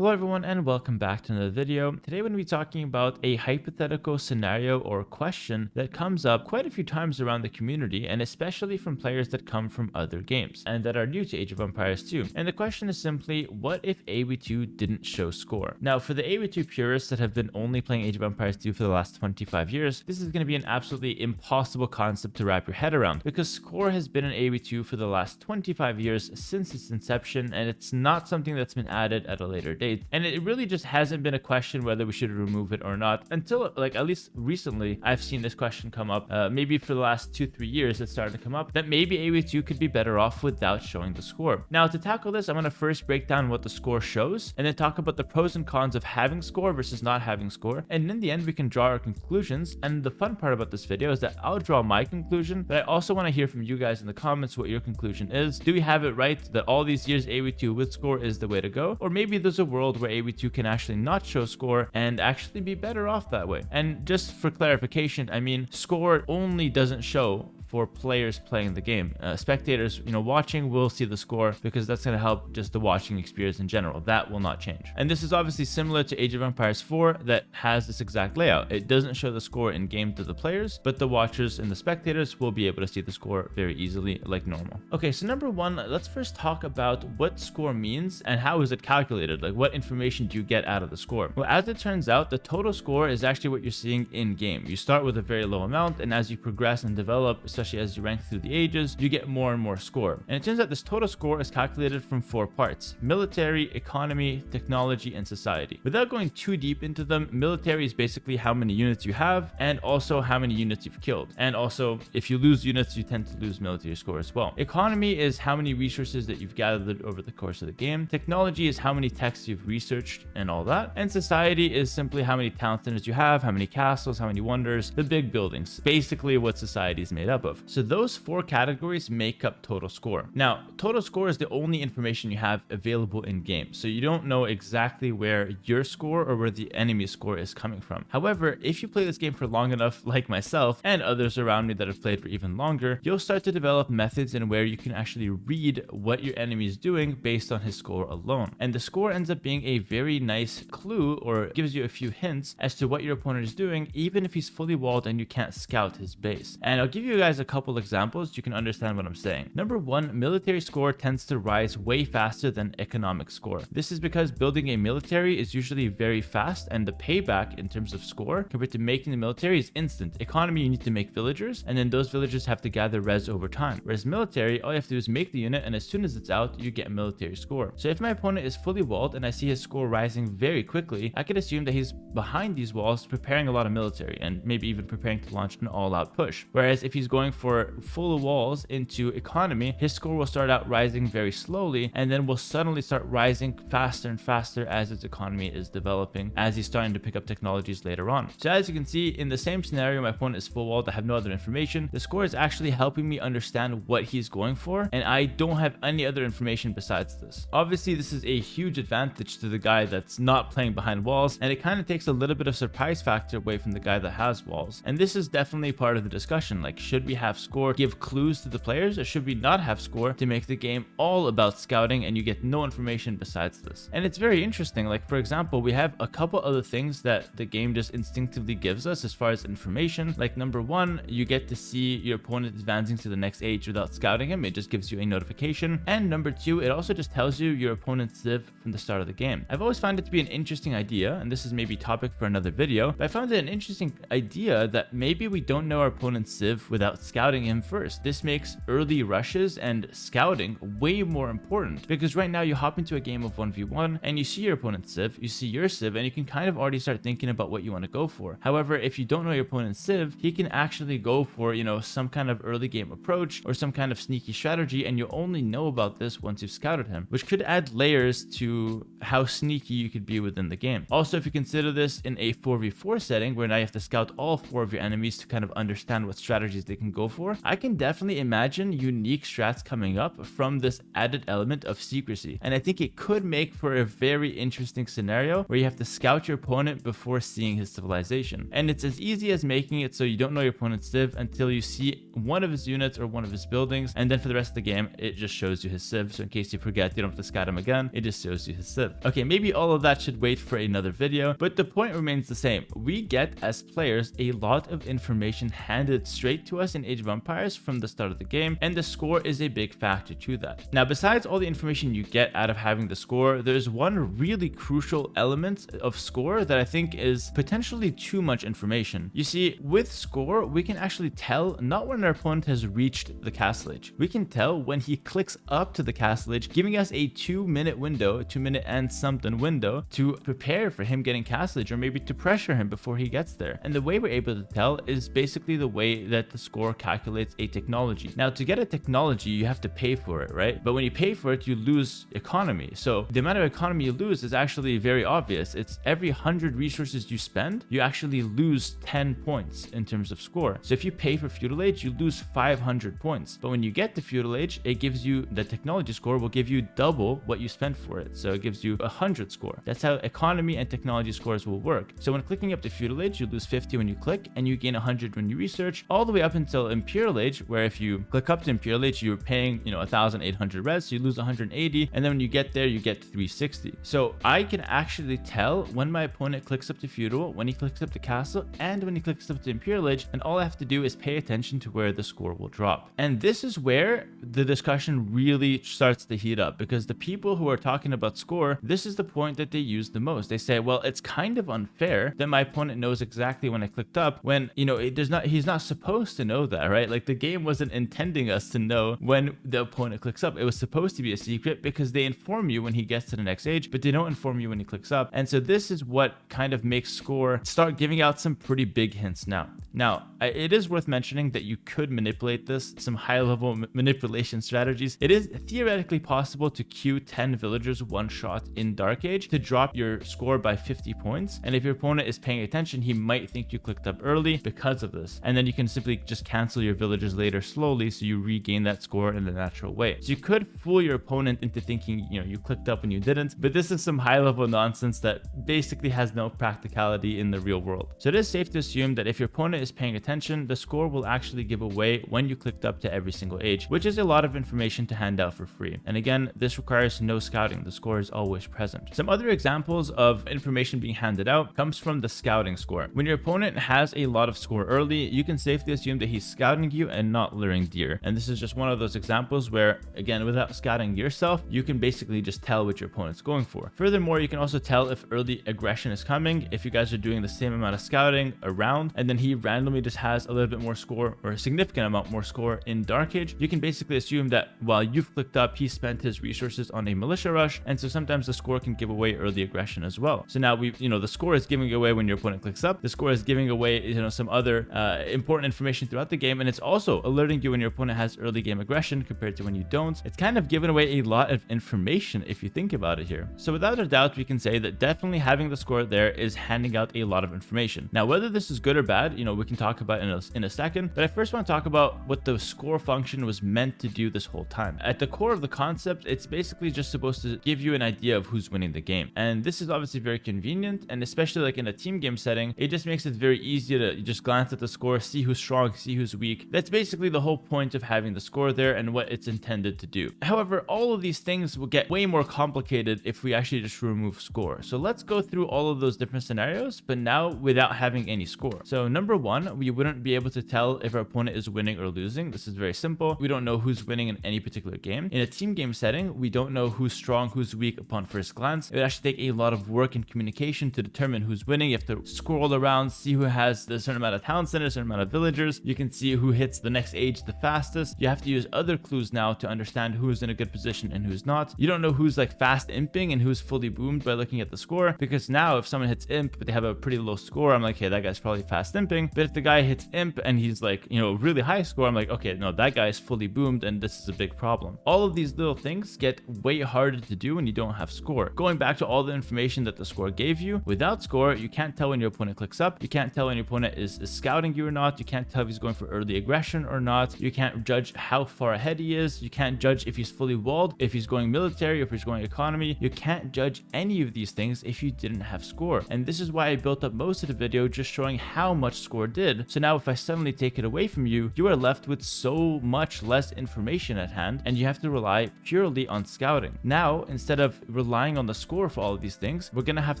Hello everyone and welcome back to another video. Today we're going to be talking about a hypothetical scenario or question that comes up quite a few times around the community, and especially from players that come from other games and that are new to Age of Empires 2. And the question is simply, what if AoE2 didn't show score? Now for the AoE2 purists that have been only playing Age of Empires 2 for the last 25 years, this is going to be an absolutely impossible concept to wrap your head around, because score has been in AoE2 for the last 25 years since its inception, and it's not something that's been added at a later date. And it really just hasn't been a question whether we should remove it or not until, like, at least recently I've seen this question come up. Maybe for the last 2-3 years it's started to come up that maybe AoE2 could be better off without showing the score. Now to tackle this, I'm going to first break down what the score shows and then talk about the pros and cons of having score versus not having score, and in the end we can draw our conclusions. And the fun part about this video is that I'll draw my conclusion, but I also want to hear from you guys in the comments what your conclusion is. Do we have it right that all these years AoE2 with score is the way to go, or maybe there's a world where AoE2 can actually not show score and actually be better off that way? And just for clarification, I mean, score only doesn't show for players playing the game. Spectators, watching will see the score because that's going to help just the watching experience in general. That will not change. And this is obviously similar to Age of Empires 4 that has this exact layout. It doesn't show the score in game to the players, but the watchers and the spectators will be able to see the score very easily like normal. Okay, so number one, let's first talk about what score means and how is it calculated? Like, what information do you get out of the score? Well, as it turns out, the total score is actually what you're seeing in game. You start with a very low amount, and as you progress and develop, especially as you rank through the ages, you get more and more score. And it turns out this total score is calculated from 4 parts: military, economy, technology, and society. Without going too deep into them, military is basically how many units you have and also how many units you've killed. And also, if you lose units, you tend to lose military score as well. Economy is how many resources that you've gathered over the course of the game. Technology is how many techs you've researched and all that. And society is simply how many town centers you have, how many castles, how many wonders, the big buildings, basically what society is made up of. So those 4 categories make up total score. Now, total score is the only information you have available in game, so you don't know exactly where your score or where the enemy's score is coming from. However, if you play this game for long enough, like myself and others around me that have played for even longer, you'll start to develop methods in where you can actually read what your enemy is doing based on his score alone. And the score ends up being a very nice clue, or gives you a few hints as to what your opponent is doing, even if he's fully walled and you can't scout his base. And I'll give you guys a couple examples so you can understand what I'm saying. Number one, military score tends to rise way faster than economic score. This is because building a military is usually very fast, and the payback in terms of score compared to making the military is instant. Economy, you need to make villagers, and then those villagers have to gather res over time. Whereas military, all you have to do is make the unit, and as soon as it's out, you get military score. So if my opponent is fully walled and I see his score rising very quickly, I could assume that he's behind these walls preparing a lot of military and maybe even preparing to launch an all-out push. Whereas if he's going for full walls into economy, his score will start out rising very slowly and then will suddenly start rising faster and faster as his economy is developing, as he's starting to pick up technologies later on. So as you can see, in the same scenario, my opponent is full walled, I have no other information. The score is actually helping me understand what he's going for, and I don't have any other information besides this. Obviously, this is a huge advantage to the guy that's not playing behind walls, and it kind of takes a little bit of surprise factor away from the guy that has walls. And this is definitely part of the discussion. Like, should we have score give clues to the players, or should we not have score to make the game all about scouting and you get no information besides this? And it's very interesting. Like, for example, we have a couple other things that the game just instinctively gives us as far as information. Like, number one, you get to see your opponent advancing to the next age without scouting him. It just gives you a notification. And number two, it also just tells you your opponent's civ from the start of the game. I've always found it to be an interesting idea, and this is maybe topic for another video, but I found it an interesting idea that maybe we don't know our opponent's civ without scouting him first. This makes early rushes and scouting way more important, because right now you hop into a game of 1v1 and you see your opponent's civ, you see your civ, and you can kind of already start thinking about what you want to go for. However, if you don't know your opponent's civ, he can actually go for, some kind of early game approach or some kind of sneaky strategy, and you only know about this once you've scouted him, which could add layers to how sneaky you could be within the game. Also, if you consider this in a 4v4 setting where now you have to scout all 4 of your enemies to kind of understand what strategies they can go for, I can definitely imagine unique strats coming up from this added element of secrecy. And I think it could make for a very interesting scenario where you have to scout your opponent before seeing his civilization. And it's as easy as making it so you don't know your opponent's civ until you see one of his units or one of his buildings, and then for the rest of the game it just shows you his civ. So in case you forget, you don't have to scout him again, it just shows you his civ. Okay, maybe all of that should wait for another video, but the point remains the same. We get, as players, a lot of information handed straight to us in Age of Empires from the start of the game, and the score is a big factor to that. Now, besides all the information you get out of having the score, there's one really crucial element of score that I think is potentially too much information. You see, with score, we can actually tell not when our opponent has reached the castle age. We can tell when he clicks up to the castle age, giving us a 2-minute window, 2-minute and something window to prepare for him getting castle age, or maybe to pressure him before he gets there. And the way we're able to tell is basically the way that the score calculates a technology. Now, to get a technology, you have to pay for it, right? But when you pay for it, you lose economy. So the amount of economy you lose is actually very obvious. It's every 100 resources you spend, you actually lose 10 points in terms of score. So if you pay for feudal age, you lose 500 points. But when you get to feudal age, it gives you, the technology score will give you double what you spent for it. So it gives you 100 score. That's how economy and technology scores will work. So when clicking up to feudal age, you lose 50 when you click, and you gain 100 when you research, all the way up until imperial age, where if you click up to imperial age, you're paying 1,800 res, so you lose 180, and then when you get there, you get 360. So I can actually tell when my opponent clicks up to feudal, when he clicks up to castle, and when he clicks up to imperial age, and all I have to do is pay attention to where the score will drop. And this is where the discussion really starts to heat up, because the people who are talking about score, this is the point that they use the most. They say, well, it's kind of unfair that my opponent knows exactly when I clicked up, when he's not supposed to know that, right? Like, the game wasn't intending us to know when the opponent clicks up. It was supposed to be a secret because they inform you when he gets to the next age, but they don't inform you when he clicks up. And so this is what kind of makes score start giving out some pretty big hints now. Now, it is worth mentioning that you could manipulate this, some high-level manipulation strategies. It is theoretically possible to queue 10 villagers one shot in Dark Age to drop your score by 50 points. And if your opponent is paying attention, he might think you clicked up early because of this. And then you can simply just cancel your villagers later slowly so you regain that score in a natural way. So you could fool your opponent into thinking, you clicked up when you didn't, but this is some high-level nonsense that basically has no practicality in the real world. So it is safe to assume that if your opponent is paying attention, the score will actually give away when you clicked up to every single age, which is a lot of information to hand out for free. And again, this requires no scouting. The score is always present. Some other examples of information being handed out comes from the scouting score. When your opponent has a lot of score early, you can safely assume that he's scouting you and not luring deer. And this is just one of those examples where, again, without scouting yourself, you can basically just tell what your opponent's going for. Furthermore, you can also tell if early aggression is coming, if you guys are doing the same amount of scouting around, and then he randomly just has a little bit more score, or a significant amount more score in Dark Age. You can basically assume that while you've clicked up, he spent his resources on a militia rush, and so sometimes the score can give away early aggression as well. So now the score is giving away when your opponent clicks up. The score is giving away, some other important information throughout the game, and it's also alerting you when your opponent has early game aggression compared to when you don't. It's kind of giving away a lot of information if you think about it here. So without a doubt, we can say that definitely having the score there is handing out a lot of information. Now, whether this is good or bad, we can talk about in a second, but I first want to talk about what the score function was meant to do this whole time. At the core of the concept, it's basically just supposed to give you an idea of who's winning the game. And this is obviously very convenient, and especially like in a team game setting, it just makes it very easy to just glance at the score, see who's strong, see who's weak. That's basically the whole point of having the score there and what it's intended to do. However, all of these things will get way more complicated if we actually just remove score. So let's go through all of those different scenarios, but now without having any score. So number one, we wouldn't be able to tell if our opponent is winning or losing. This is very simple. We don't know who's winning in any particular game. In a team game setting, we don't know who's strong, who's weak upon first glance. It would actually take a lot of work and communication to determine who's winning. You have to scroll around, see who has a certain amount of town centers, a certain amount of villagers. You can see who hits the next age the fastest. You have to use other clues now to understand who's in a good position and who's not. You don't know who's like fast imping and who's fully boomed by looking at the score, because now if someone hits imp but they have a pretty low score, I'm like, hey, that guy's probably fast imping. But if the guy hits imp and he's like, really high score, I'm like, okay, no, that guy is fully boomed and this is a big problem. All of these little things get way harder to do when you don't have score. Going back to all the information that the score gave you, without score, you can't tell when your opponent clicks up. You can't tell when your opponent is scouting you or not. You can't tell if he's going for for early aggression or not. You can't judge how far ahead he is. You can't judge if he's fully walled, if he's going military, if he's going economy. You can't judge any of these things if you didn't have score. And this is why I built up most of the video just showing how much score did. So now if I suddenly take it away from you, you are left with so much less information at hand, and you have to rely purely on scouting. Now, instead of relying on the score for all of these things, we're going to have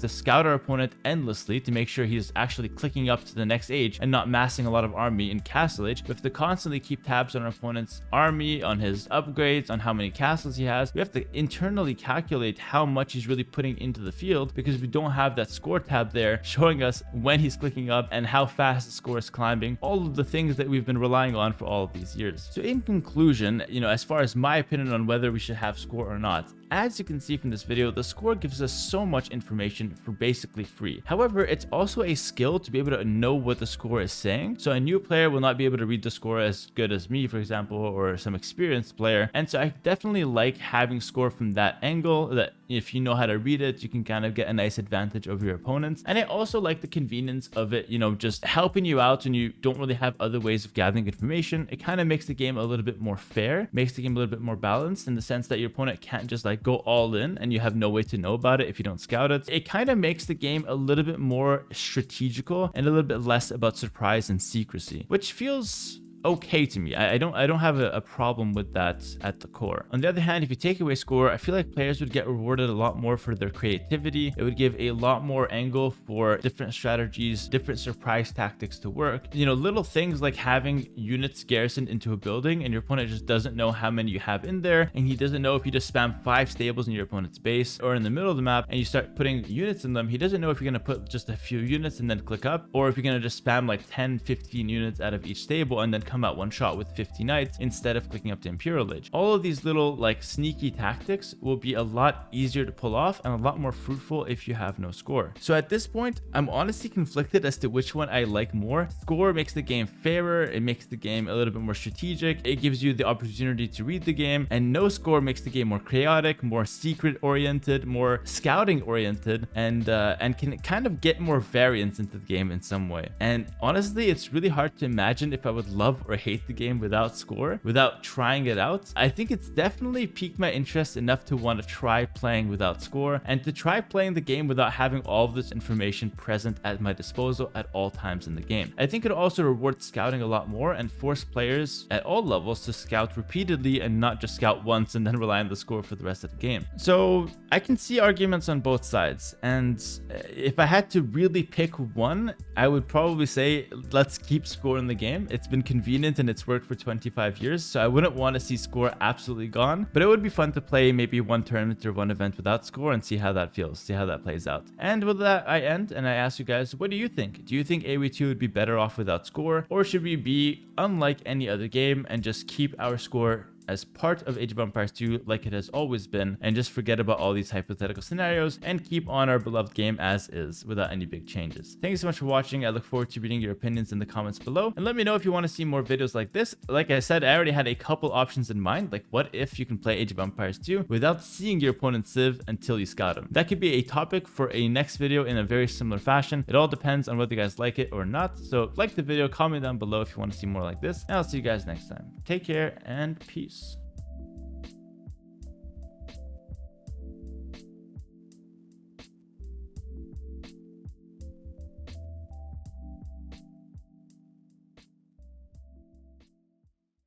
to scout our opponent endlessly to make sure he's actually clicking up to the next age and not massing a lot of army in castle age. We have to constantly keep tabs on our opponent's army, on his upgrades, on how many castles he has. We have to internally calculate how much he's really putting into the field, because we don't have that score tab there showing us when he's clicking up and how fast the score is climbing, all of the things that we've been relying on for all of these years. So in conclusion, as far as my opinion on whether we should have score or not, as you can see from this video, the score gives us so much information for basically free. However, it's also a skill to be able to know what the score is saying. So a new player will not be able to read the score as good as me, for example, or some experienced player. And so I definitely like having score from that angle, that if you know how to read it, you can kind of get a nice advantage over your opponents. And I also like the convenience of it, just helping you out when you don't really have other ways of gathering information. It kind of makes the game a little bit more fair, makes the game a little bit more balanced, in the sense that your opponent can't just like go all in and you have no way to know about it if you don't scout it. It kind of makes the game a little bit more strategical and a little bit less about surprise and secrecy, which feels okay to me. I don't have a problem with that at the core. On the other hand, if you take away score, I feel like players would get rewarded a lot more for their creativity. It would give a lot more angle for different strategies, different surprise tactics to work. Little things like having units garrisoned into a building and your opponent just doesn't know how many you have in there, and he doesn't know if you just spam 5 stables in your opponent's base or in the middle of the map and you start putting units in them. He doesn't know if you're going to put just a few units and then click up, or if you're going to just spam like 10-15 units out of each stable and then come out one shot with 50 knights instead of clicking up to Imperial Age. All of these little like sneaky tactics will be a lot easier to pull off and a lot more fruitful if you have no score. So at this point, I'm honestly conflicted as to which one I like more. Score makes the game fairer, it makes the game a little bit more strategic, it gives you the opportunity to read the game, and no score makes the game more chaotic, more secret oriented, more scouting oriented, and can kind of get more variance into the game in some way. And honestly, it's really hard to imagine if I would love or hate the game without score, without trying it out. I think it's definitely piqued my interest enough to want to try playing without score, and to try playing the game without having all of this information present at my disposal at all times in the game. I think it also rewards scouting a lot more and force players at all levels to scout repeatedly and not just scout once and then rely on the score for the rest of the game. So I can see arguments on both sides, and if I had to really pick one, I would probably say let's keep score in the game. It's been convenient and it's worked for 25 years, so I wouldn't want to see score absolutely gone, but it would be fun to play maybe one tournament or one event without score and see how that feels, see how that plays out. And with that, I end and I ask you guys, what do you think? Do you think AoE2 would be better off without score, or should we be unlike any other game and just keep our score as part of Age of Empires 2 like it has always been, and just forget about all these hypothetical scenarios and keep on our beloved game as is without any big changes? Thank you so much for watching. I look forward to reading your opinions in the comments below, and let me know if you want to see more videos like this. Like I said, I already had a couple options in mind, like what if you can play Age of Empires 2 without seeing your opponent's civ until you scout him? That could be a topic for a next video in a very similar fashion. It all depends on whether you guys like it or not, so like the video, comment down below if you want to see more like this, and I'll see you guys next time. Take care and peace.